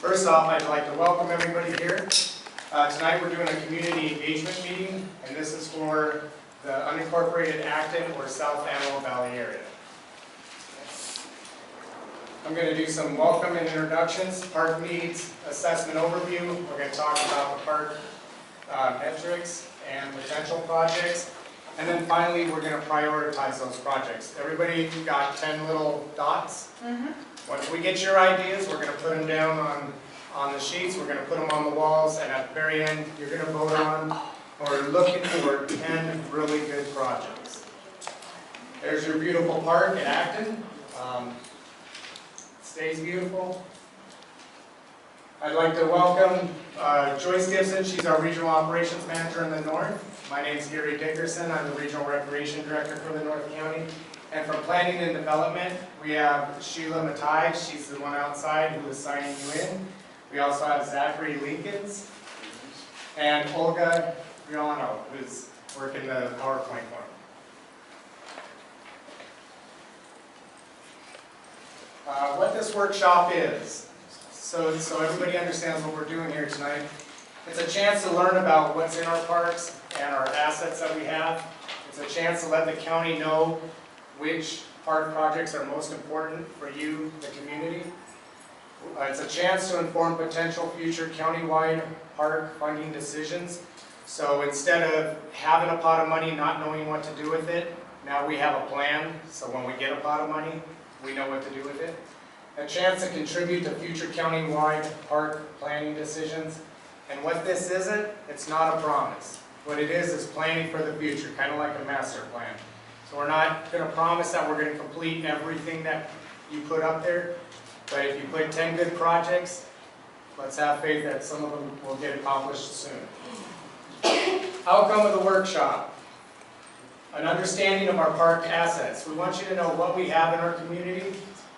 First off, I'd like to welcome everybody here. Tonight we're doing a community engagement meeting, and this is for the unincorporated Acton or South Antelope Valley area. I'm going to do some welcome and introductions, park needs, assessment overview. We're going to talk about the park metrics and potential projects. And then finally, we're going to prioritize those projects. Everybody got 10 little dots? Once we get your ideas, we're going to put them down on the sheets. We're going to put them on the walls. And at the very end, you're going to vote on or looking for 10 really good projects. There's your beautiful park at Acton. Stays beautiful. I'd like to welcome Joyce Gibson. She's our Regional Operations Manager in the North. My name is Gary Dickerson. I'm the Regional Recreation Director for the North County. And from Planning and Development, we have Sheela Mathai. She's the one outside who is signing you in. We also have Zachary, likins, and Olga, ruano, who's working the power plant for him. What this workshop is, so everybody understands what we're doing here tonight. It's a chance to learn about what's in our parks and our assets that we have. It's a chance to let the county know which park projects are most important for you, the community. It's a chance to inform potential future countywide park funding decisions. So instead of having a pot of money, not knowing what to do with it, now we have a plan. So when we get a pot of money, we know what to do with it. A chance to contribute to future countywide park planning decisions. And what this isn't, it's not a promise. What it is planning for the future, kind of like a master plan. So we're not going to promise that we're going to complete everything that you put up there. But if you put 10 good projects, let's have faith that some of them will get accomplished soon. Outcome of the workshop. An understanding of our park assets. We want you to know what we have in our community,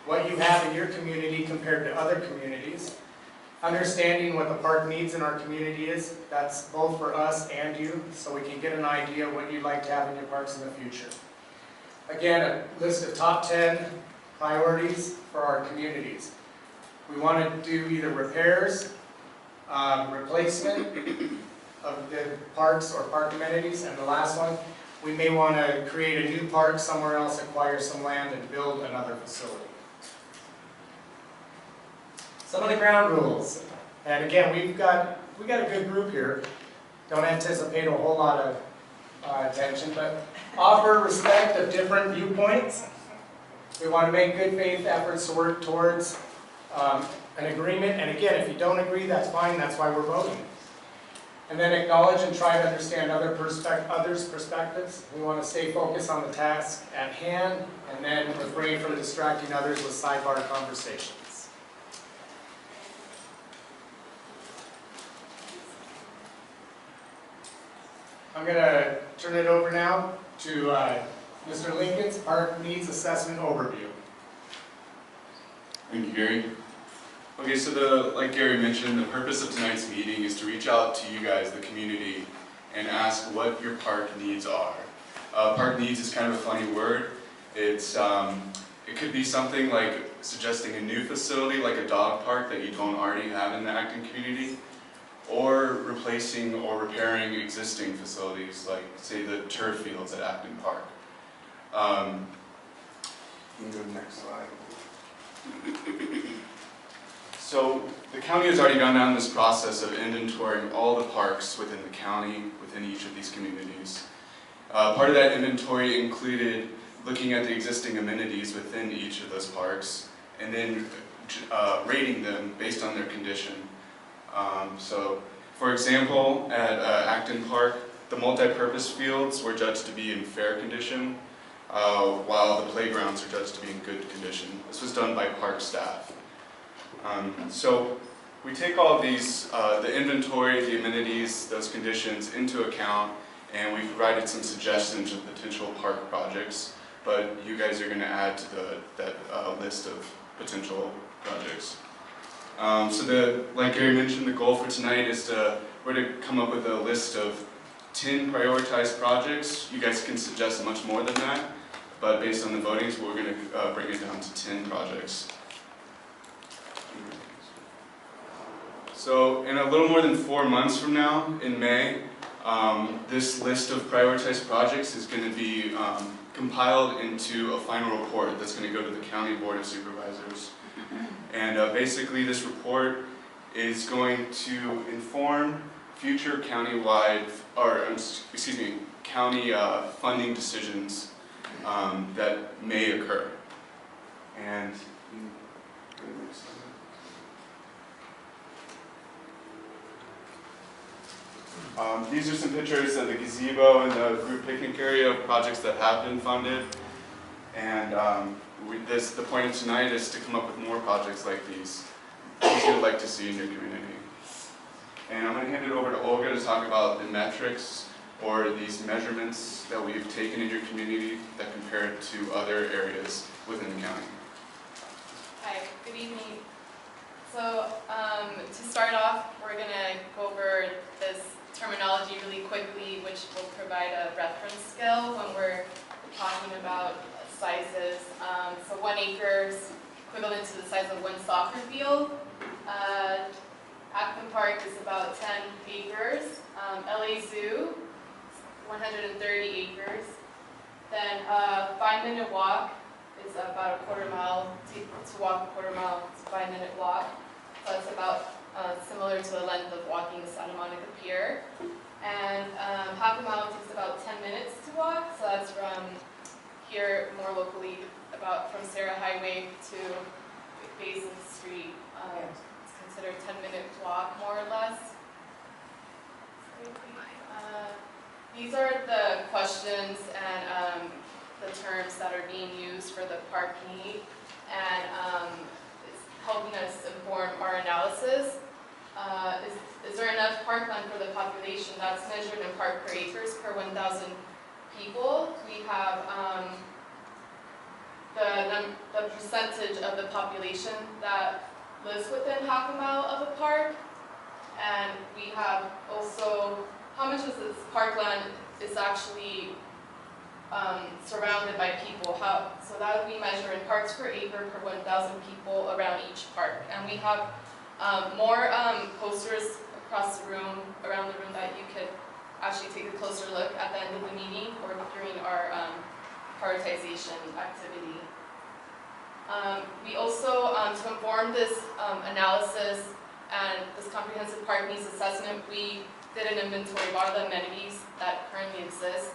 what you have in your community compared to other communities. Understanding what the park needs in our community is. That's both for us and you, so we can get an idea of what you'd like to have in your parks in the future. Again, a list of top 10 priorities for our communities. We want to do either repairs, replacement of the parks or park amenities, and the last one, we may want to create a new park somewhere else, acquire some land, and build another facility. Some of the ground rules, and again, we got a good group here. Don't anticipate a whole lot of attention, but offer respect of different viewpoints. We want to make good faith efforts to work towards an agreement. And again, if you don't agree, that's fine. That's why we're voting. And then acknowledge and try to understand others' perspectives. We want to stay focused on the task at hand, and then refrain from distracting others with sidebar conversations. I'm going to turn it over now to Mr. Lincoln's Park Needs Assessment Overview. Thank you, Gary. Okay, so like Gary mentioned, the purpose of tonight's meeting is to reach out to you guys, the community, and ask what your park needs are. Park needs is kind of a funny word. It could be something like suggesting a new facility, like a dog park that you don't already have in the Acton community, or replacing or repairing existing facilities, like, say, the turf fields at Acton Park. You can go to the next slide. So, the county has already gone down this process of inventorying all the parks within the county, within each of these communities. Part of that inventory included looking at the existing amenities within each of those parks, and then rating them based on their condition. So, for example, at Acton Park, the multi-purpose fields were judged to be in fair condition, while the playgrounds are judged to be in good condition. This was done by park staff. So, we take all of these, the inventory, the amenities, those conditions into account, and we provided some suggestions of potential park projects, but you guys are going to add to that list of potential projects. Like Gary mentioned, the goal for tonight is we're to come up with a list of 10 prioritized projects. You guys can suggest much more than that, but based on the votings, we're going to bring it down to 10 projects. So in a little more than 4 months from now, in May, this list of prioritized projects is going to be compiled into a final report that's going to go to the County Board of Supervisors. And basically this report is going to inform future county-wide, or excuse me, county funding decisions that may occur. And these are some pictures of the gazebo and the group picnic area of projects that have been funded. And the point of tonight is to come up with more projects like these you would like to see in your community. And I'm going to hand it over to Olga to talk about the metrics or these measurements that we've taken in your community that compare it to other areas within the county. Hi, good evening. So to start off, we're going to go over this terminology really quickly, which will provide a reference scale when we're talking about sizes. So 1 acre is equivalent to the size of 1 soccer field. Acton Park is about 10 acres. LA Zoo, 130 acres. Then 5-minute walk is about a 1/4 mile. To walk a 1/4 mile, it's a 5-minute walk. So it's about similar to the length of walking the Santa Monica Pier. And half a mile takes about 10 minutes to walk. So that's from here, more locally, about from Sarah Highway to Basin Street. It's considered a 10-minute walk, more or less. These are the questions and the terms that are being used for the park need, and it's helping us inform our analysis. Is there enough parkland for the population? That's measured in park per acres per 1,000 people. We have the percentage of the population that lives within half a mile of a park, and we have also how much of this parkland is actually surrounded by people. So that would be measured in parks per acre per 1,000 people around each park. And we have more posters across the room, around the room, that you could actually take a closer look at the end of the meeting or during our prioritization activity. We also, to inform this analysis and this comprehensive park needs assessment, we did an inventory of all the amenities that currently exist.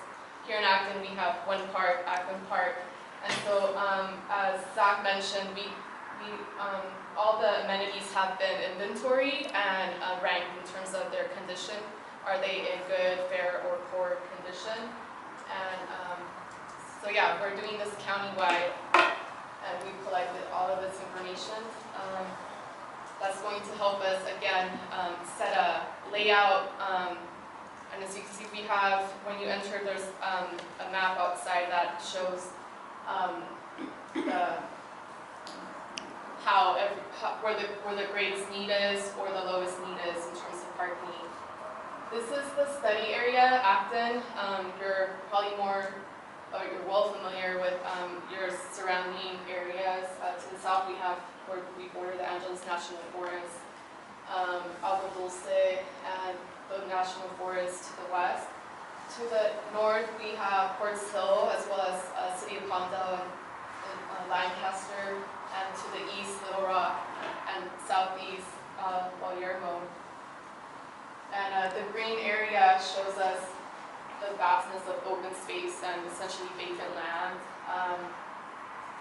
Here in Acton, we have 1 park, Acton Park, and so as Zach mentioned, all the amenities have been inventoried and ranked in terms of their condition. Are they in good, fair, or poor condition? And so yeah, we're doing this countywide, and we've collected all of this information. That's going to help us, again, set a layout. And as you can see, we have, when you enter, there's a map outside that shows where the greatest need is or the lowest need is in terms of park need. This is the study area, Acton. You're probably you're well familiar with your surrounding areas. To the south, we border the Angeles National Forest, agua dulce, and the National Forest to the west. To the north, we have Ports Hill, as well as City of Palmdale and Lancaster, and to the east, Little Rock, and southeast, Guillermo. And the green area shows us the vastness of open space and essentially vacant land.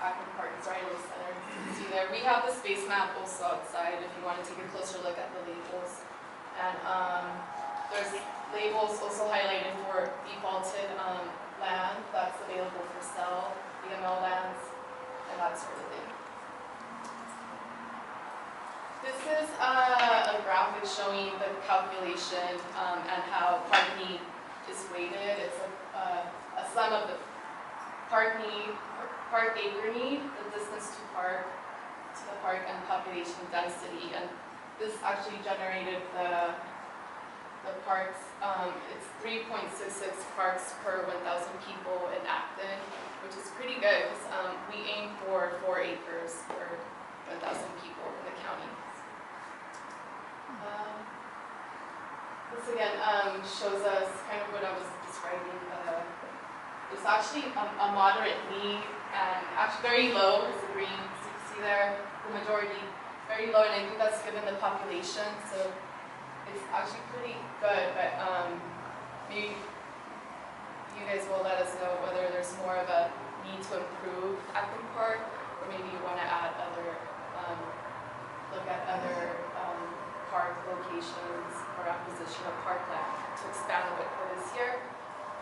Acton Park is right in the center. You can see there. We have the space map also outside if you want to take a closer look at the labels. And there's labels also highlighted for defaulted land that's available for sale, DML lands, and that sort of thing. This is a graphic showing the calculation and how park need is weighted. It's a sum of the park need, park acre need, the distance to the park, and population density. And this actually generated the parks. It's 3.66 parks per 1,000 people in Acton, which is pretty good because we aim for 4 acres per 1,000 people in the county. This again shows us kind of what I was describing. It's actually a moderate need and actually very low is the green. So you can see there, the majority very low, and I think that's given the population. So it's actually pretty good, but maybe you guys will let us know whether there's more of a need to improve Acton Park, or maybe you want to add other, look at other park locations or acquisition of parkland to expand what is here.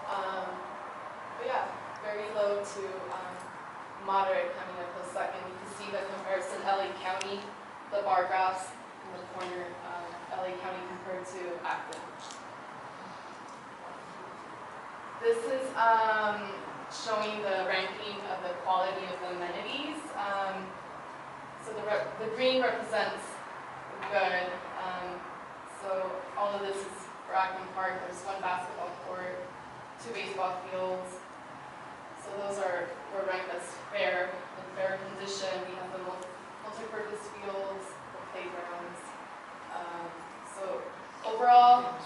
But yeah, very low to moderate coming up the second. You can see the comparison LA County, the bar graphs in the corner, LA County compared to Acton. This is showing the ranking of the quality of the amenities. So the green represents good. So all of this is for Acton Park. There's 1 basketball court, 2 baseball fields. So those were ranked as fair, in fair condition. We have the multi-purpose fields, the playgrounds. So overall,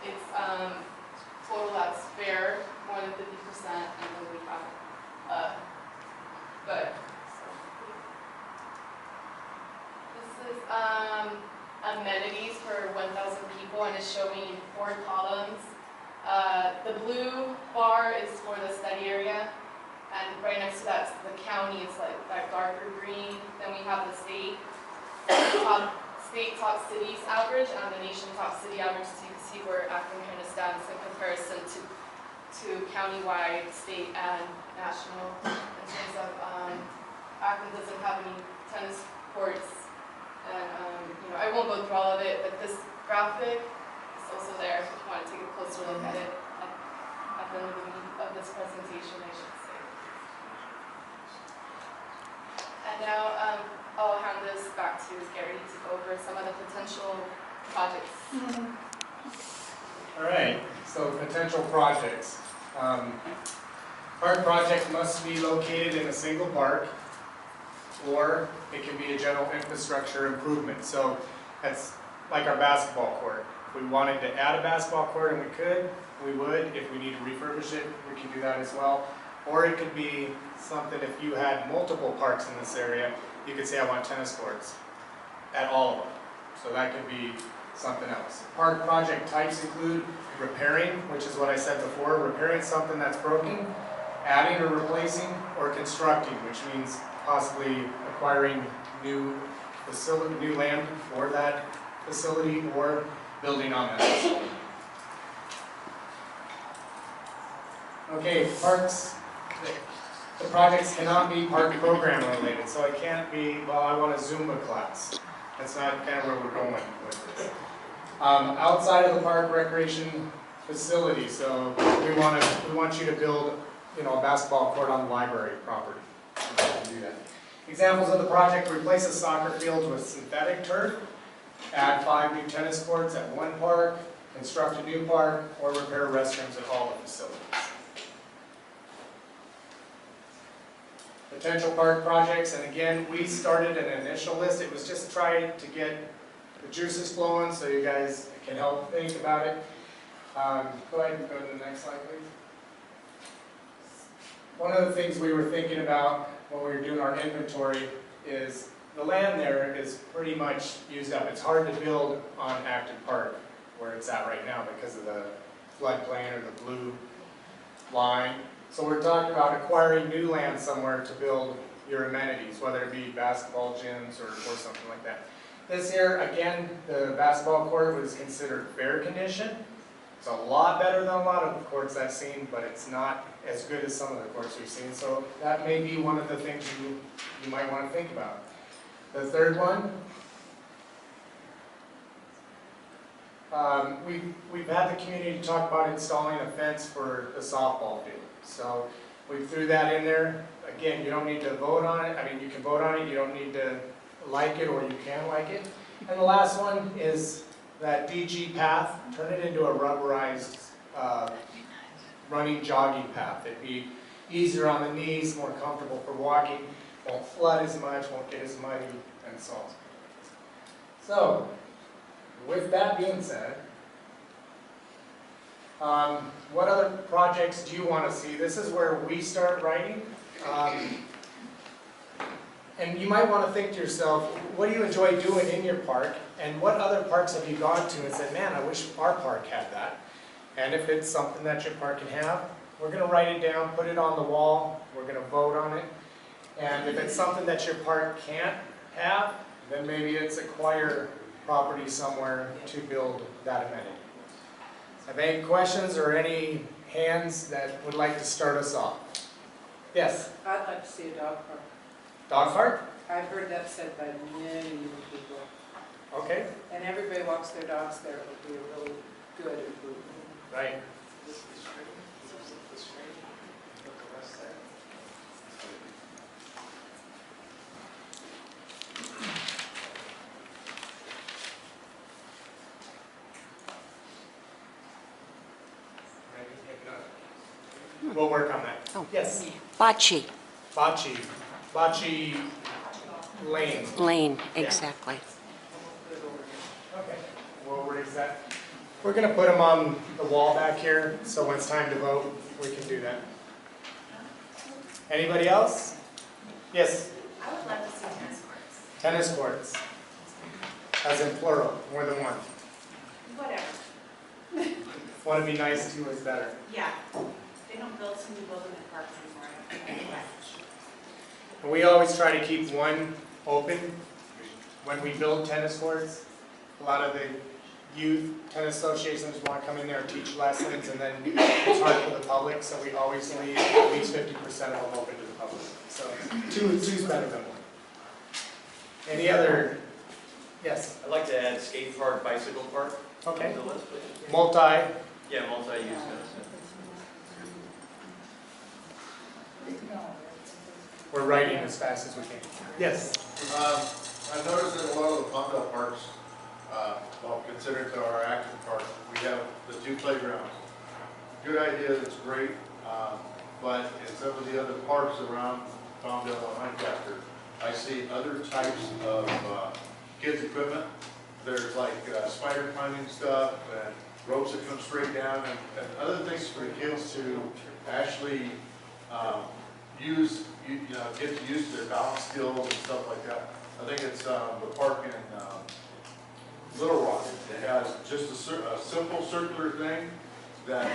it's total that's fair, more than 50%, and then we have good. This is amenities for 1,000 people, and it's showing 4 columns. The blue bar is for the study area, and right next to that's the county. It's like that darker green. Then we have the state top cities average and the nation top city average, so you can see where Acton kind of stands in comparison to countywide, state, and national. In terms of Acton doesn't have any tennis courts, and I won't go through all of it, but this graphic is also there if you want to take a closer look at it at the end of this presentation, I should say. And now I'll hand this back to Gary to go over some of the potential projects. All right, so potential projects. Park project must be located in a single park, or it can be a general infrastructure improvement. So that's like our basketball court. If we wanted to add a basketball court, and we would. If we need to refurbish it, we can do that as well. Or it could be something, if you had multiple parks in this area, you could say I want tennis courts at all of them. So that could be something else. Park project types include repairing, which is what I said before, repairing something that's broken, adding or replacing, or constructing, which means possibly acquiring new land for that facility or building on that facility. Okay, parks. The projects cannot be park program related, so it can't be, well, I want a Zumba class. That's not kind of where we're going with this. Outside of the park recreation facility, so we want you to build, a basketball court on the library property. We can do that. Examples of the project: replace a soccer field with synthetic turf, add 5 new tennis courts at one park, construct a new park, or repair restrooms at all the facilities. Potential park projects, and again, we started an initial list. It was just trying to get the juices flowing so you guys can help think about it. Go ahead and go to the next slide, please. One of the things we were thinking about when we were doing our inventory is the land there is pretty much used up. It's hard to build on Acton Park where it's at right now because of the floodplain or the blue line. So we're talking about acquiring new land somewhere to build your amenities, whether it be basketball gyms or something like that. This here, again, the basketball court was considered fair condition. It's a lot better than a lot of courts I've seen, but it's not as good as some of the courts we've seen. So that may be one of the things you might want to think about. The third one, we've had the community talk about installing a fence for the softball field. So we threw that in there. Again, you don't need to vote on it. I mean, you can vote on it. You don't need to like it, or you can like it. And the last one is that DG path. Turn it into a rubberized running jogging path. It'd be easier on the knees, more comfortable for walking. Won't flood as much, won't get as muddy, and so on. So, with that being said, What other projects do you want to see? This is where we start writing. And you might want to think to yourself, what do you enjoy doing in your park? And what other parks have you gone to and said, man, I wish our park had that? And if it's something that your park can have, we're going to write it down, put it on the wall, we're going to vote on it. And if it's something that your park can't have, then maybe it's acquire property somewhere to build that amenity. Have any questions or any hands that would like to start us off? Yes? I'd like to see a dog park. Dog park? I've heard that said by many people. Okay. And everybody walks their dogs there. It would be a really good improvement. Right. We'll work on that. Oh. Yes. Bocce Bocce Lane. Lane, Yeah. exactly. Okay. Well, we're going to put them on the wall back here, so when it's time to vote, we can do that. Anybody else? Yes. I would love to see tennis courts. Tennis courts. As in plural, more than one. Whatever. Want to be nice, two is better. Yeah. They don't build too many buildings in parks anymore. And we always try to keep one open when we build tennis courts. A lot of the youth tennis associations want to come in there and teach lessons, and then it's hard for the public, so we always leave at least 50% of them open to the public. So two's better than one. Any other? Yes? I'd like to add skate park, bicycle park. Okay. To the list, please. Multi. Yeah, multi-use. We're writing as fast as we can. Yes? I've noticed that a lot of the Palmdale parks, well, considered to our Acton park, we have the two playgrounds. Good idea, that's great, but in some of the other parks around Palmdale and Lancaster, I see other types of kids' equipment. There's like spider climbing stuff and ropes that come straight down and other things for the kids to actually use, get used to their balance skills and stuff like that. I think it's the park in Little Rock. It has just a simple circular thing that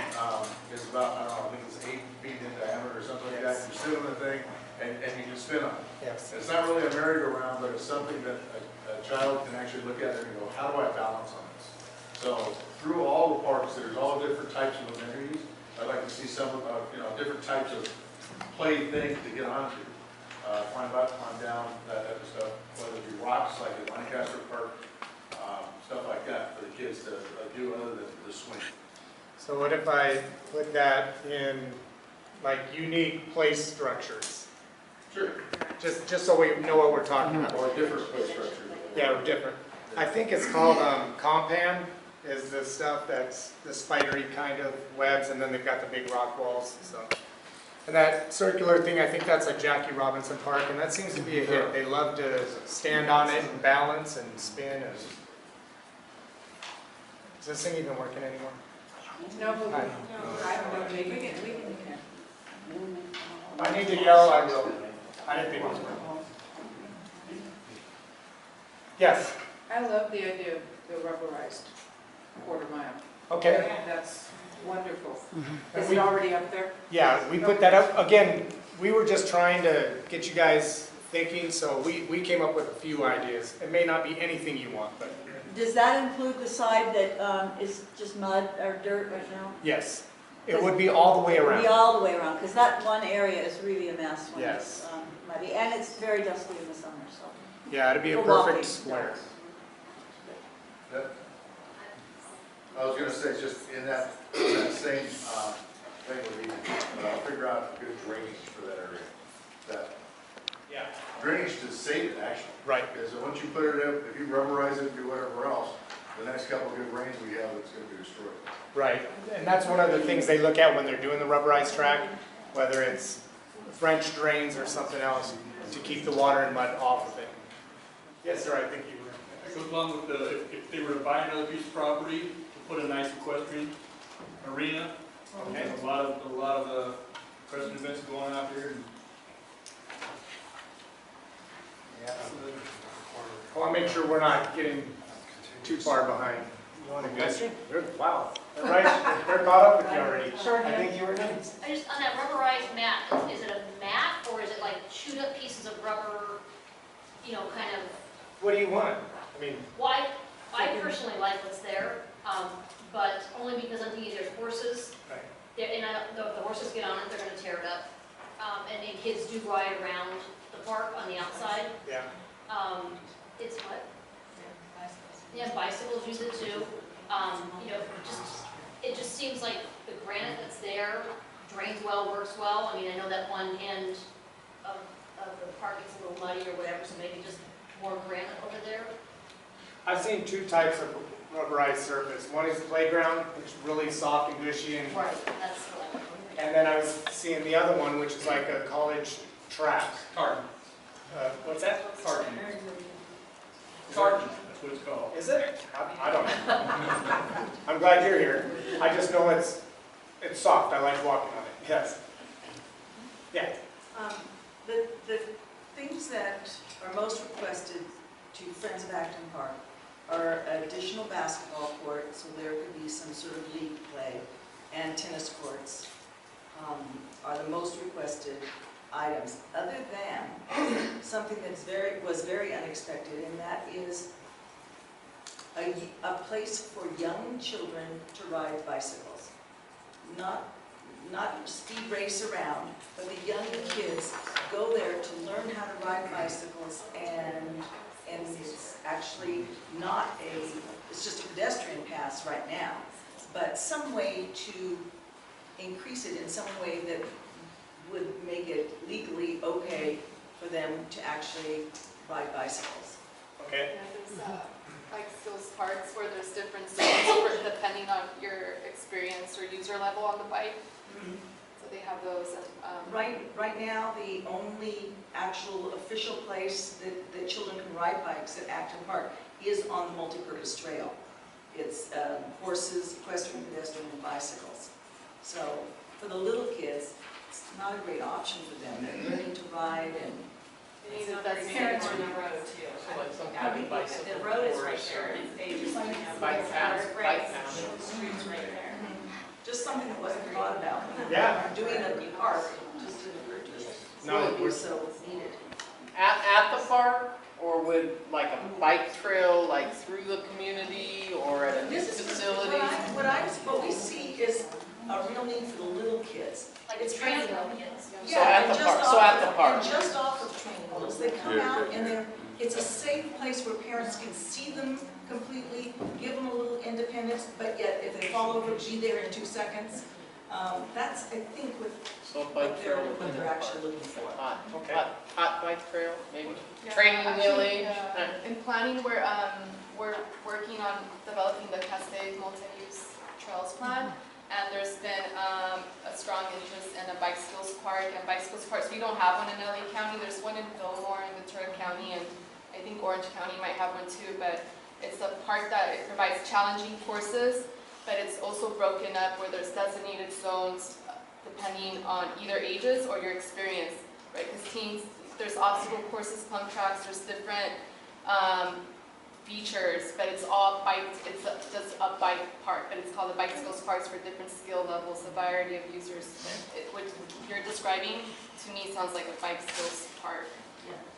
is about, I don't know, I think it's 8 feet in diameter or something like that. You sit on the thing and you can spin on it. Yes. It's not really a merry-go-round, but it's something that a child can actually look at it and go, how do I balance on this? So through all the parks, there's all different types of amenities. I'd like to see some of, different types of play things to get onto. Climb up, climb down, that type of stuff. Whether it be rocks like at Lancaster Park, stuff like that for the kids to do other than the swing. So what if I put that in like unique place structures? Sure. Just so we know what we're talking about. Or different play structures. Yeah, or different. I think it's called compan, is the stuff that's the spidery kind of webs, and then they've got the big rock walls. So, and that circular thing, I think that's like Jackie Robinson Park, and that seems to be a hit. They love to stand on it and balance and spin. And is this thing even working anymore? No, but Hi. I don't know, maybe we can. If I need to yell, I will. I didn't think it was working. Yes. I love the idea of the rubberized quarter mile. Okay. That's wonderful. And Is we- it already up there? Yeah, we put that up. Again, we were just trying to get you guys thinking, so we came up with a few ideas. It may not be anything you want, but Does that include the side that is just mud or dirt right now? yes. It would be all the way It'll be around. all the way around, because that one area is really a mess when Yes. it's muddy, and it's very dusty in the summer, so. Yeah, it'd be a For walking. perfect square. I was gonna say, just in that same thing would be, figure out good drainage for that area. That Yeah. drainage to save it, actually. Right. Because once you put it up, if you rubberize it and do whatever else, the next couple of good rains we have, it's gonna be destroyed. Right. And that's one of the things they look at when they're doing the rubberized track, whether it's French drains or something else, to keep the water and mud off of it. Yes, sir, I think you were. Goes along with if they were to buy another piece of property, to put a nice equestrian arena. Okay. A lot of President events going out there. And Yeah. I want to make sure we're not getting too far behind. You want to Okay. Wow. They're right. They're caught up with you already. Sure. I think you were good. I just, on that rubberized mat, is it a mat or is it like chewed up pieces of rubber, you know, kind of, What do you want? I mean, why, I personally like what's there, but only because I'm thinking there's horses. Right. And if the horses get on it, they're gonna tear it up. And then kids do ride around the park on the outside. yeah. It's what? Yeah, bicycles use it too. You know, it just seems like the granite that's there drains well, works well. I mean, I know that one end of the park gets a little muddy or whatever, so maybe just more granite over there. I've seen two types of rubberized surface. One is playground, which is really soft and gushy, and Right, that's what I and then I was seeing the other one, which is like a college track. Tartan. What's that? Tartan. Tartan. That's what it's called. Is it? I don't know. I'm glad you're here. I just know it's soft. I like walking on it. Yes. Yeah. The things that are most requested to Friends of Acton Park are additional basketball courts, so there could be some sort of league play, and tennis courts are the most requested items, other than something that's was very unexpected, and that is a place for young children to ride bicycles. Not speed race around, but the younger kids go there to learn how to ride bicycles, and it's actually not it's just a pedestrian pass right now, but some way to increase it in some way that would make it legally okay for them to actually ride bicycles. Okay. Yeah, there's like those parts where there's different zones depending on your experience or user level on the bike. So they have those. And, Right now, the only actual official place that children can ride bikes at Acton Park is on the multi-purpose trail. It's horses, equestrian, pedestrian, and bicycles. So for the little kids, it's not a great option for them. They're learning to ride, and they need that Parents same- on the road too. So like some I mean, kind of bicycle the road is right course there, or- it's ages, Bike paths, bike paths. The street's right there. just something that wasn't thought about. Yeah. Doing a park just didn't occur to us. No, It was so needed. At the park, or would like a bike trail, like through the community, or at a new This is facility? what we see is a real need for the little kids. Like It's train kind of- kids. So at and the just park, off so at of- the park. And just off of train wheels, they come Yeah, out yeah. and it's a safe place where parents can see them completely, give them a little independence, but yet if they fall over, be there in 2 seconds. That's, I think, So bike trail what within the they're park. actually looking for. Okay. Hot bike trail, maybe? Yeah, Training actually, village. In planning, we're working on developing the Cascade multi-use trails plan, and there's been a strong interest in a bicycles park and bicycles parks. We don't have one in LA County. There's one in Fillmore and Ventura County, and I think Orange County might have one too. But it's a park that it provides challenging courses, but it's also broken up where there's designated zones depending on either ages or your experience, right? Because teens, there's obstacle courses, pump tracks, there's different features, but it's all bike, it's just a bike park, but it's called the bicycles parks for different skill levels, a variety of users. What you're describing, to me, sounds like a bicycles park.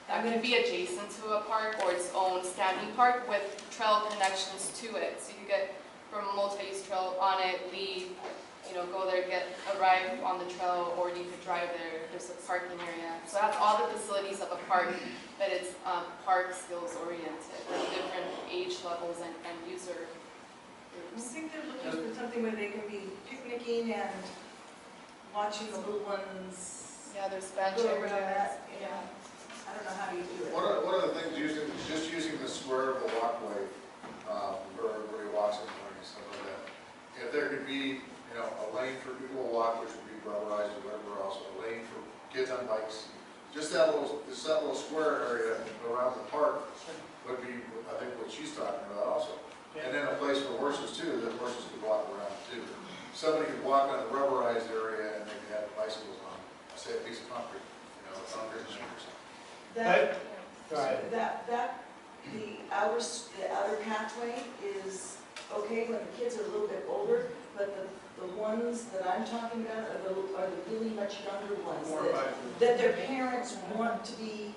That could be adjacent to a park or its own standing park with trail connections to it. So you get from a multi-use trail on it, leave, go there, arrive on the trail, or you could drive there. There's a parking area. So that's all the facilities of a park, but it's park skills oriented with different age levels and user I groups. think they're looking for something where they can be picnicking and watching the little ones Yeah, there's bench go around areas. that. Yeah. I don't know how you do it. One of the things, just using the square of the walkway, where everybody walks in the morning and stuff like that. If there could be, a lane for people to walk, which would be rubberized or whatever else, a lane for kids on bikes, just that little square area around the park would be, I think, what she's talking about also. And then a place for horses too, that horses could walk around too. Somebody say a piece of concrete, you know, concrete shingles. That, Go ahead. the outer pathway is okay when the kids are a little bit older, but the ones that I'm talking about are the really much younger ones More that, about- that their parents want to be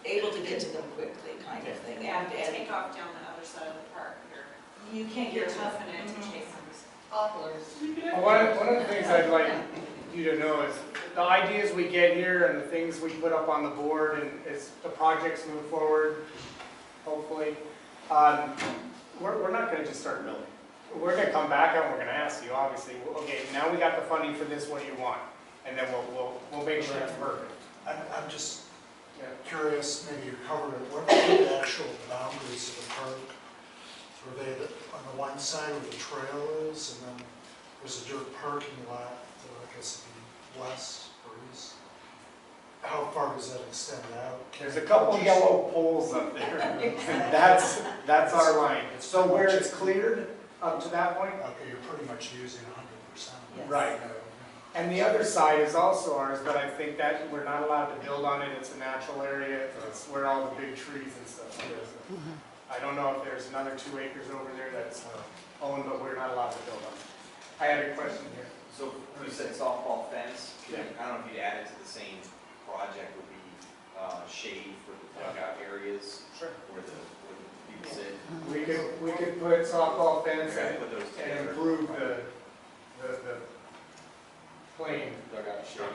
able to get to them quickly, kind of thing. Yeah, And they take off down the other side of the park, you can't you're get to tough them. in it to chase them. Well, one of the things I'd like you to know is the ideas we get here and the things we put up on the board and as the projects move forward, hopefully, we're not gonna just start building. We're gonna come back and we're gonna ask you, obviously, okay, now we got the funding for this, what do you want? And then we'll make sure it's perfect. I'm just curious, maybe you covered it, what are the actual boundaries of the park? Are they on the one side where the trail is, and then there's a dirt parking lot that I guess would be west or east? How far does that extend out? There's a couple yellow poles up there. That's our line. So where it's cleared up to that point? Okay, you're pretty much using 100%. Yes. Right. And the other side is also ours, but I think that we're not allowed to build on it. It's a natural area. It's where all the big trees and stuff is. I don't know if there's another 2 acres over there that's owned, but we're not allowed to build on it. I had a question here. So you said softball fence, Yeah. I don't know if you'd add it to the same project would be shade for the dugout areas Sure. where the people sit. We could put softball fence You're gonna and put those and together. improve the plane. Dugout shade.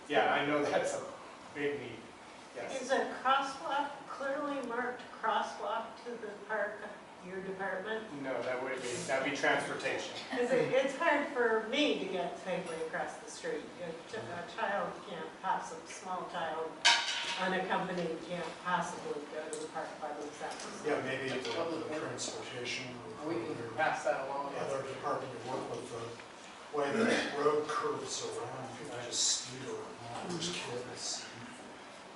Yeah, I know that's a big need. Yes. Is a crosswalk, clearly marked crosswalk to the park, your department? No, that'd be transportation. Because it's hard for me to get safely across the street. A child can't possibly, small child, unaccompanied, can't possibly go to the park by themselves. Yeah, maybe the transportation or We can pass that along. the other department to work with the way the road curves around, people just speed around, there's kids,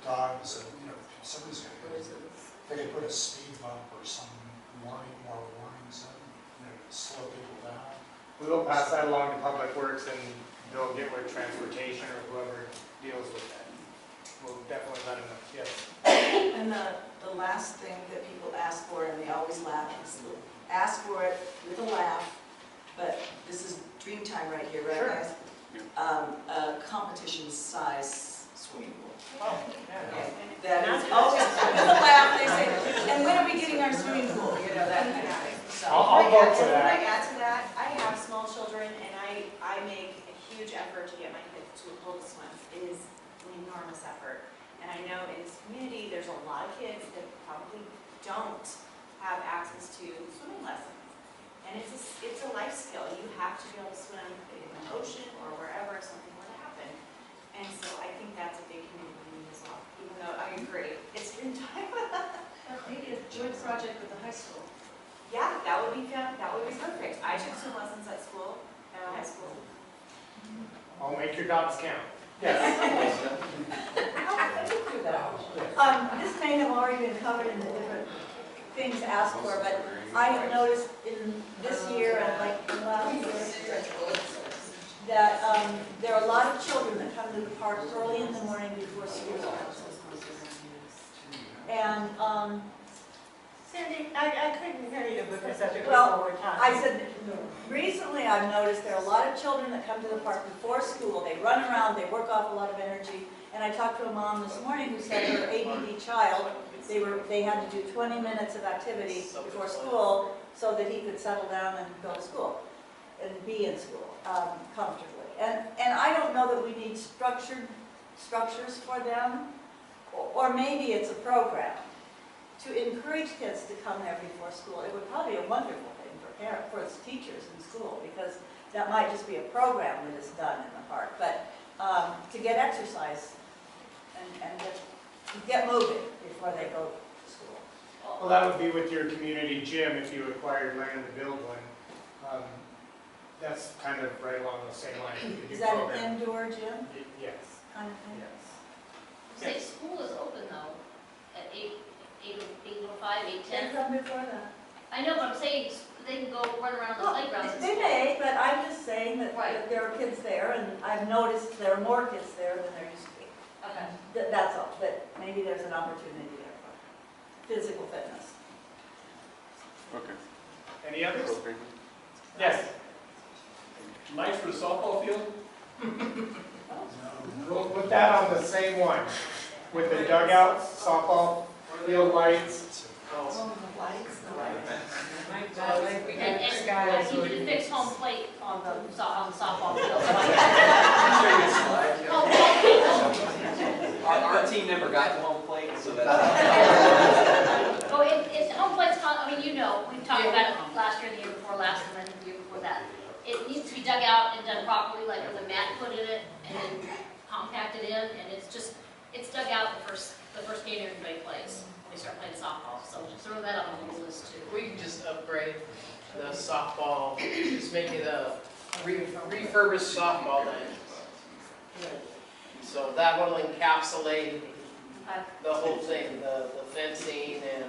dogs, and, somebody's gonna, they could put a speed bump or some more warnings in, slow people down. We will pass that along to Public Works and they'll get with transportation or whoever deals with that. We'll definitely let them know, yes. And the last thing that people ask for, and they always laugh, is ask for it with a laugh, but this is dream time right here, right Sure. guys? A competition size swimming pool. Oh, That is always with a laugh, they say, and when are we getting our swimming pool, that kind of thing. So, I'll vote for Can I that. add to that? I have small children and I make a huge effort to get my kids to a pool to swim. It is an enormous effort. And I know in this community, there's a lot of kids that probably don't have access to swimming lessons. And it's a life skill. You have to be able to swim in the ocean or wherever something were to happen. And so I think that's a big community need as well, even though I agree, it's dream time. maybe a joint project with the high school. Yeah, that would be fun. That would be perfect. I took swim lessons at school, high school. I'll make your dots count. Yes. This may have already been covered in the different things asked for, but I have noticed in this year and like in last year that there are a lot of children that come to the park early in the morning before school. And Sandy, I couldn't hear you because of the people Well, were talking. I said, recently I've noticed there are a lot of children that come to the park before school. They run around, they work off a lot of energy. And I talked to a mom this morning who said her ADD child, they had to do 20 minutes of activity before school so that he could settle down and go to school and be in school comfortably. And I don't know that we need structures for them, or maybe it's a program to encourage kids to come there before school. It would probably be a wonderful thing for its teachers in school, because that might just be a program that is done in the park. But to get exercise and get moving before they go to school. Well, that would be with your community gym if you acquired land to build one. That's kind of right along the same line. Is that an indoor gym Yes. kind of thing? Yes. Say school is open though, at 8:05, They 8:10. come before that. I know, but I'm saying they can go run around the playgrounds. They may, but I'm just saying that Right. that there are kids there, and I've noticed there are more kids there than there used to be. Okay. That's all, but maybe there's an opportunity there for physical fitness. Okay. Any others? Yes. Lights for the softball field? We'll put that on the same one, with the dugouts, softball, field lights. And I need you to fix home plate on the softball field. Our team never got to home plate, so that's. Oh, it's home plate's I mean, you know, we've talked about it last year, the year before last, and then the year before that. It needs to be dug out and done properly, like with a mat put in it, and then compacted in, and it's dug out the first game everybody plays, when we start playing softball, so just throw that on the list too. We can just upgrade the softball, just make it a refurbished softball diamond. So that will encapsulate the whole thing, the fencing and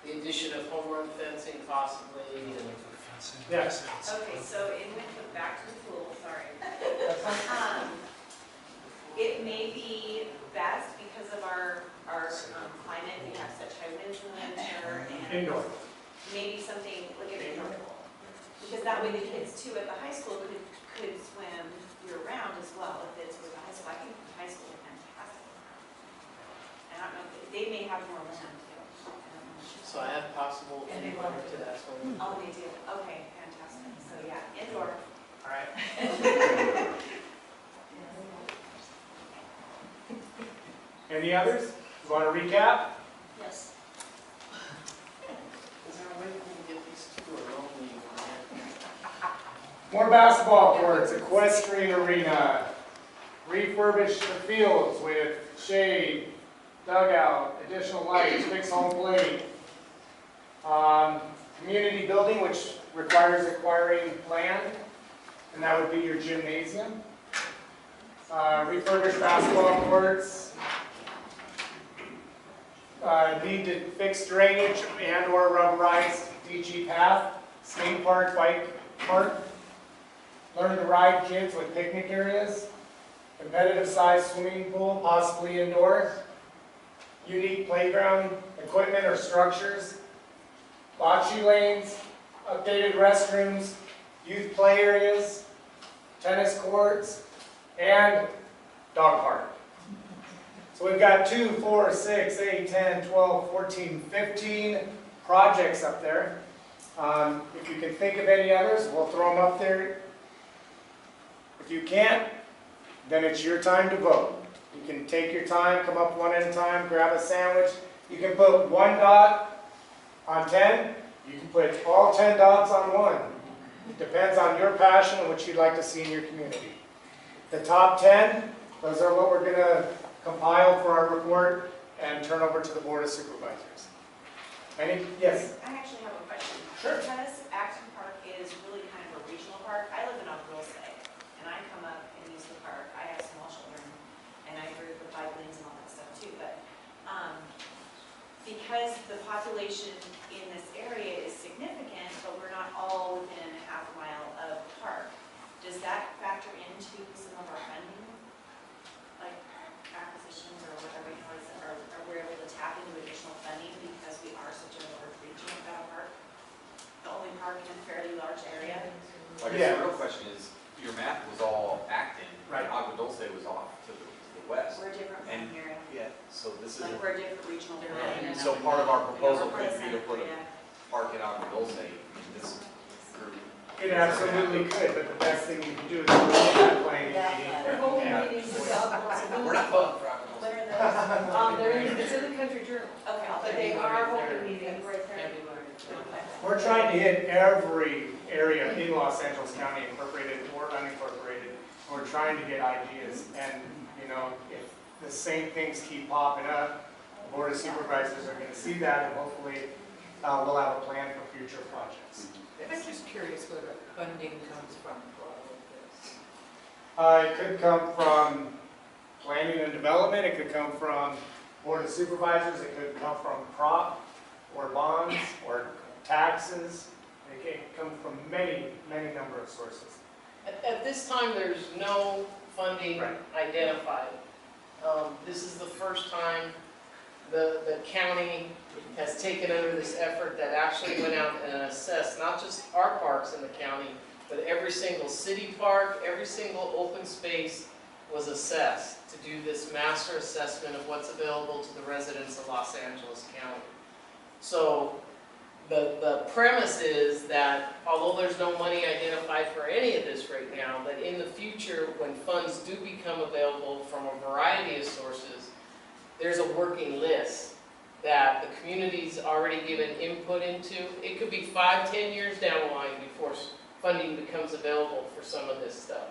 the addition of home run fencing possibly. And Yes. Okay, so back to the pool, sorry. It may be best because of our climate, we have such high winds in the winter and Indoor. maybe something like an indoor pool. Because that way the kids too at the high school could swim year round as well if it's with the high school. I think the high school is fantastic. And I don't know, they may have more land too. so I have possible input to that one. Oh, they do, okay, fantastic. So yeah, indoor. All right. Any others? You want to recap? Yes. Is there a way we can get these two alone? More basketball courts, equestrian arena, refurbish the fields with shade, dugout, additional lights, fix home plate. Community building, which requires acquiring land, and that would be your gymnasium. Refurbish basketball courts. Need to fix drainage and or rubberized DG path, skate park, bike park. Learn to ride kids with picnic areas. Competitive size swimming pool, possibly indoor. Unique playground equipment or structures. Bocce lanes, updated restrooms, youth play areas, tennis courts, and dog park. So we've got 2, 4, 6, 8, 10, 12, 14, 15 projects up there. If you can think of any others, we'll throw them up there. If you can't, then it's your time to vote. You can take your time, come up one at a time, grab a sandwich. You can put 1 dot on 10. You can put all 10 dots on 1. It depends on your passion and what you'd like to see in your community. The top 10, those are what we're going to compile for our report and turn over to the Board of Supervisors. Yes? I actually have a question. Sure. Because Acton Park is really kind of a regional park, I live in dulce, and I come up and use the park. I have small children, and I agree with the bike lanes and all that stuff too, but because the population in this area is significant, but we're not all within a half mile of the park, does that factor into some of our funding? Like acquisitions or whatever, you know, are we able to tap into additional funding because we are such a large region about a park? The only park in a fairly large area? I guess the real question is, your map was all Acton, Right. Agua Dulce was off to the west. We're different from here. Yeah, so this is, Like we're a different regional. area. so part of our proposal Yeah, we're could be to put a yeah. park in Agua Dulce in this group. It absolutely could, but the best thing you can do is go to that planning We're meeting. holding Yeah. meetings with South We're not voting for Agua When Dulce. are those? It's in the country journal. Okay, I'll But put they it are in. holding meetings Right there. everywhere. We're trying to hit every area in Los Angeles County, incorporated or unincorporated. We're trying to get ideas, and you know, if the same things keep popping up, the Board of Supervisors are going to see that, and hopefully we'll have a plan for future projects. I'm just curious where the funding comes from for all of this. It could come from planning and development, it could come from Board of Supervisors, it could come from crop, or bonds, or taxes. They can come from many number of sources. At this time, there's no funding Right. identified. This is the first time the county has taken under this effort that actually went out and assessed not just our parks in the county, but every single city park, every single open space was assessed to do this master assessment of what's available to the residents of Los Angeles County. So the premise is that although there's no money identified for any of this right now, that in the future, when funds do become available from a variety of sources, there's a working list that the community's already given input into. It could be 5-10 years down the line before funding becomes available for some of this stuff.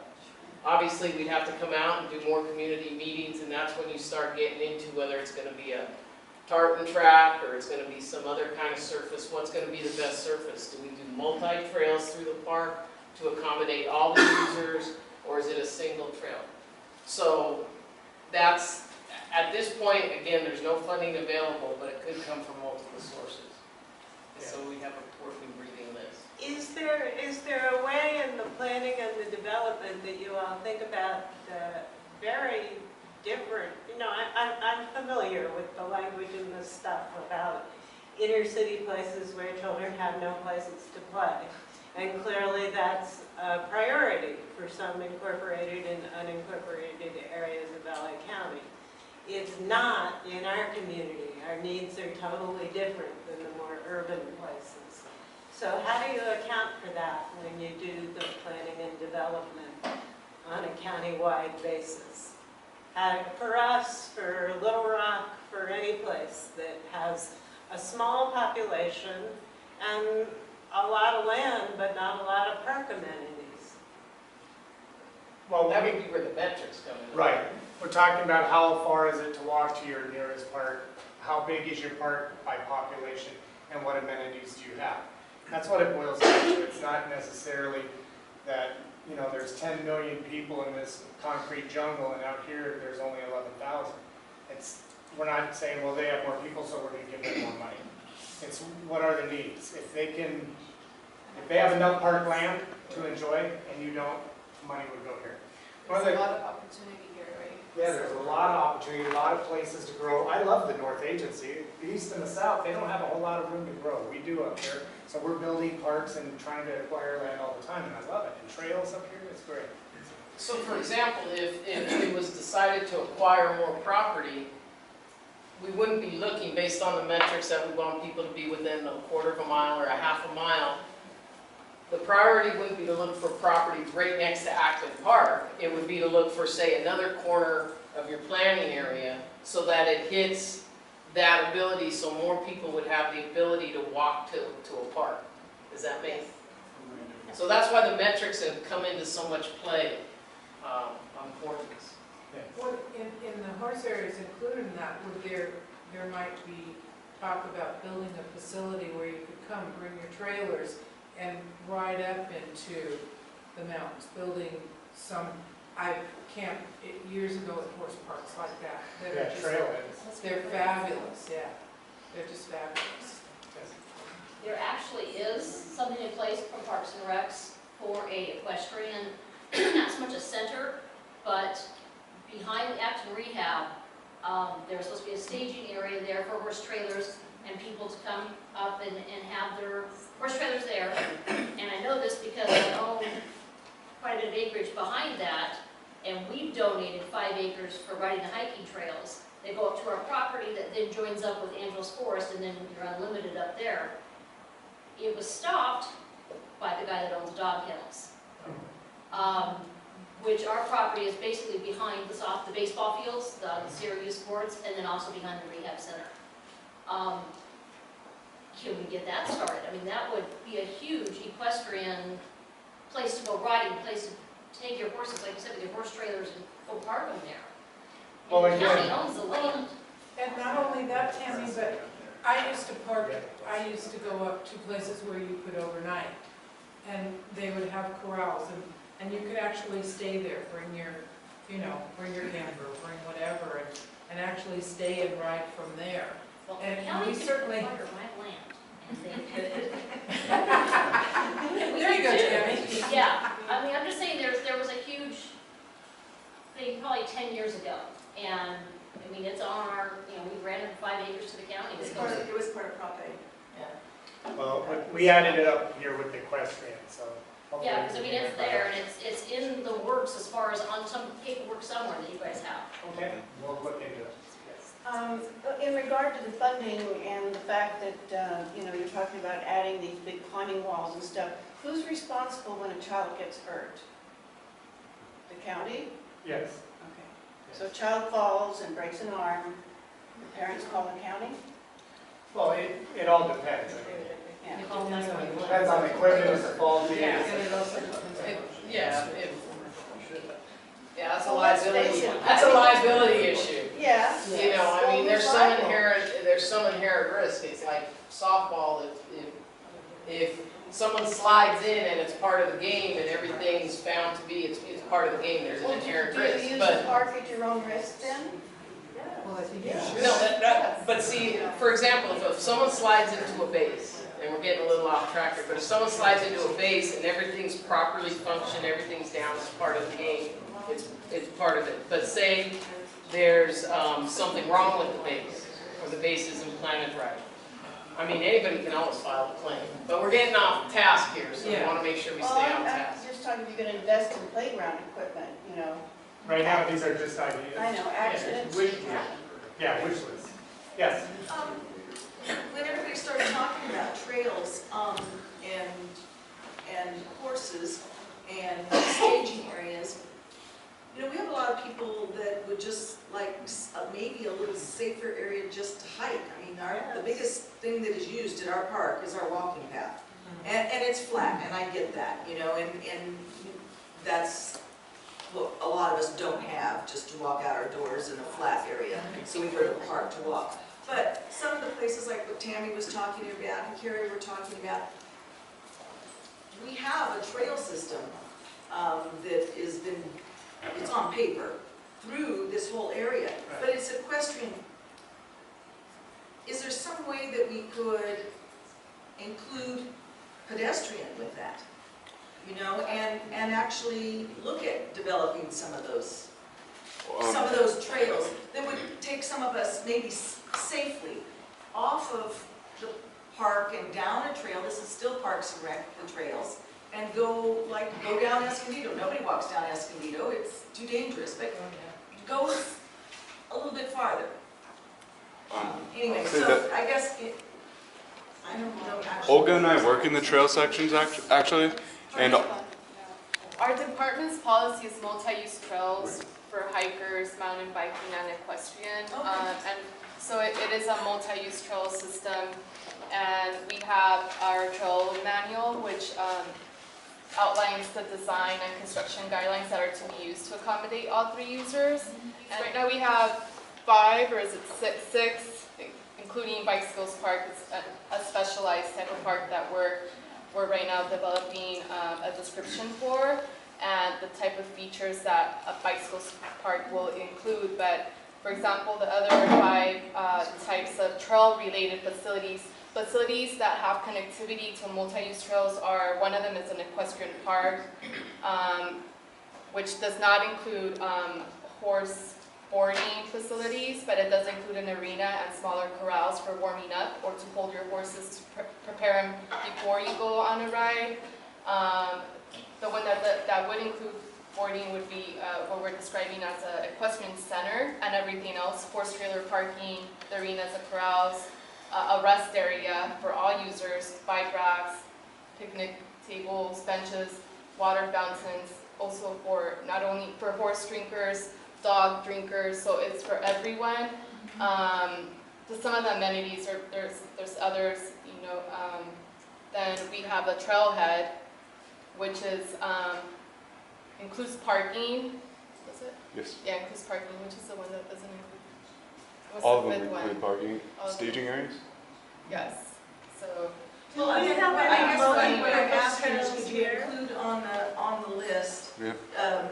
Obviously, we'd have to come out and do more community meetings, and that's when you start getting into whether it's going to be a tartan track or it's going to be some other kind of surface. What's going to be the best surface? Do we do multi-trails through the park to accommodate all the users, or is it a single trail? So that's, at this point, again, there's no funding available, but it could come from multiple sources. So we have a working, breathing list. Is there a way in the planning and the development that you all think about the very different, I'm familiar with the language and the stuff about inner city places where children have no places to play. And clearly that's a priority for some incorporated and unincorporated areas of LA County. It's not in our community. Our needs are totally different than the more urban places. So how do you account for that when you do the planning and development on a county-wide basis? For us, for Little Rock, for any place that has a small population and a lot of land, but not a lot of park amenities. Well, That would be where the metrics come in. right. We're talking about how far is it to walk to your nearest park, how big is your park by population, and what amenities do you have. That's what it boils down to. It's not necessarily that, there's 10 million people in this concrete jungle, and out here there's only 11,000. We're not saying, well, they have more people, so we're going to give them more money. It's what are the needs. If they have enough park land to enjoy, and you don't, money would go here. There's a lot of opportunity here, right? Yeah, there's a lot of opportunity, a lot of places to grow. I love the North Agency. The East and the South, they don't have a whole lot of room to grow. We do up here. So we're building parks and trying to acquire land all the time, and I love it. And trails up here, it's great. So for example, if it was decided to acquire more property, we wouldn't be looking based on the metrics that we want people to be within a quarter of a mile or a half a mile. The priority wouldn't be to look for property right next to Acton Park. It would be to look for, say, another corner of your planning area so that it hits that ability, so more people would have the ability to walk to a park. Does that make sense? So that's why the metrics have come into so much play on importance. Well, in the horse areas included in that, would there might be talk about building a facility where you could come, bring your trailers, and ride up into the mountains, building some, I camped years ago at horse parks like that. Yeah, trailheads. They're fabulous, yeah. They're just fabulous. There actually is something in place from Parks and Recs for a equestrian, not so much a center, but behind the Acton Rehab, there's supposed to be a staging area there for horse trailers and people to come up and have their horse trailers there. And I know this because I own quite a bit of acreage behind that, and we've donated 5 acres for riding the hiking trails. They go up to our property that then joins up with Angeles Forest, and then you're unlimited up there. It was stopped by the guy that owns dog kennels, which our property is basically behind the baseball fields, the Syracuse courts, and then also behind the rehab center. Can we get that started? I mean, that would be a huge equestrian place to go riding, place to take your horses, like you said, with your horse trailers and go park them there. Well, And the again, county owns the land. And not only that, Tammy, but I used to go up to places where you could overnight, and they would have corrals, and you could actually stay there, bring your camper, bring whatever, and actually stay and ride from there. Well, And the county we could certainly- acquire my land, and they could Well, we added it up here with the equestrian, so. hopefully Yeah, because I we mean, can it's make that there up. and it's in the works as far as on some paperwork somewhere that you guys have. Okay, we'll look into it. Yes. In regard to the funding and the fact that, you're talking about adding these big climbing walls and stuff, who's responsible when a child gets hurt? The county? Yes. Okay. So a child falls and breaks an arm, the parents call the county? Well, it all depends. I mean, Yeah. It depends on it what- depends on the equipment, if the fault is. Yeah. And it also depends on. Yeah, that's a Well, let's liability, face it, that's a liability issue. Yeah. You know, I mean, there's Well, some who's liable? there's some inherent risk. It's like softball, if someone slides in and it's part of the game and everything's found to be, it's part of the game, there's an Well, inherent do you risk. use But the park at your own risk then? Well, I think you should. no, but see, for example, if someone slides into a base, and we're getting a little off track here, but if someone slides into a base and everything's properly functioned, everything's down as part of the game, it's part of it. But say there's something wrong with the base, or the base isn't planted right. I mean, anybody can always file a claim, but we're getting off task here, so we Yeah. want to make sure we Well, stay on I'm task. just talking, if you're gonna invest in playground equipment, Right now, these are just ideas. I know, accidents. Yeah, wish list. Yes. When everybody started talking about trails, and courses and staging areas, we have a lot of people that would just like maybe a little safer area just to hike. I mean, the biggest thing that is used at our park is our walking path. And it's flat, and I get that, and that's what a lot of us don't have, just to walk out our doors in a flat area. So we go to the park to walk. But some of the places like what Tammy was talking about and Carrie were talking about, we have a trail system that has been, it's on paper, through this whole area, but it's equestrian. Is there some way that we could include pedestrian with that? And actually look at developing some of those trails that would take some of us maybe safely off of the park and down a trail. This is still Parks and Rec, the trails, and go down Escondido. Nobody walks down Escondido, it's too dangerous, but go a little bit farther. Anyway, so I guess I don't know actually. Olga and I work in the trail sections actually, and Our department's policy is multi-use trails for hikers, mountain biking, and equestrian. And so it is a multi-use trail system, and we have our trail manual, which outlines the design and construction guidelines that are to be used to accommodate all three users. And right now we have 5, or is it 6, including Bicycles Park. It's a specialized type of park that we're right now developing a description for, and the type of features that a Bicycles Park will include. But for example, the other 5 types of trail-related facilities that have connectivity to multi-use trails are, one of them is an equestrian park, which does not include horse boarding facilities, but it does include an arena and smaller corrals for warming up or to hold your horses to prepare them before you go on a ride. The one that would include boarding would be what we're describing as an equestrian center, and everything else: horse trailer parking, the arenas, the corrals, a rest area for all users, bike racks, picnic tables, benches, water fountains, also for not only for horse drinkers, dog drinkers, so it's for everyone. Some of the amenities are there's others, then we have a trailhead, which is includes parking. Is it? yes, Yeah, includes parking, which is the one that doesn't include. What's all of the them fifth one? include parking, All of them. staging areas. Yes. So Well, Do we have I any guess what I'm multi-purpose asking is, trails could you here? include on the list, Yeah.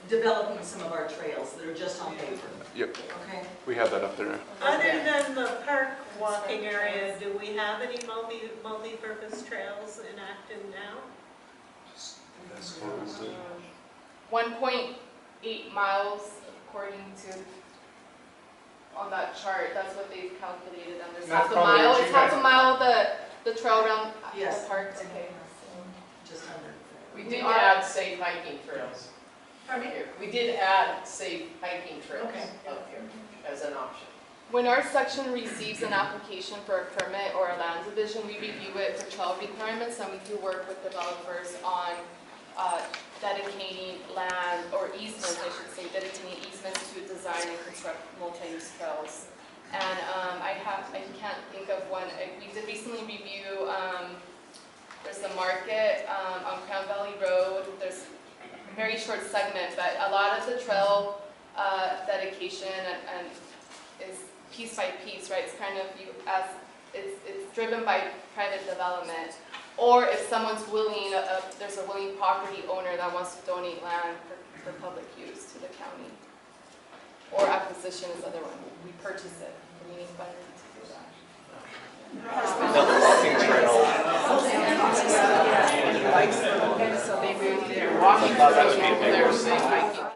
developing some of our trails that are just on paper, Yep, okay? we have that up there. Other than the park walking area, do we have any multi-purpose trails in Acton now? 1.8 miles, according to on that chart. That's what they've calculated. And there's That's half a probably mile. what It's you half guys- a mile the The trail around Yes. the park, okay. Just under. We did add safe hiking trails. Pardon me? Here. We did add safe hiking trails Okay. up here as an option. When our section receives an application for a permit or a land division, we review it for trail requirements, and we do work with developers on dedicating land, or easements, I should say, dedicating easements to design and construct multi-use trails. And I can't think of one. We did recently review, there's the market on Crown Valley Road. There's a very short segment, but a lot of the trail dedication and is piece by piece, right? It's kind of it's driven by private development, or if someone's willing, there's a willing property owner that wants to donate land for public use to the county, or acquisition is the other one. We purchase it. We need funding to do that. So they moved their walking trails over there, safe hiking.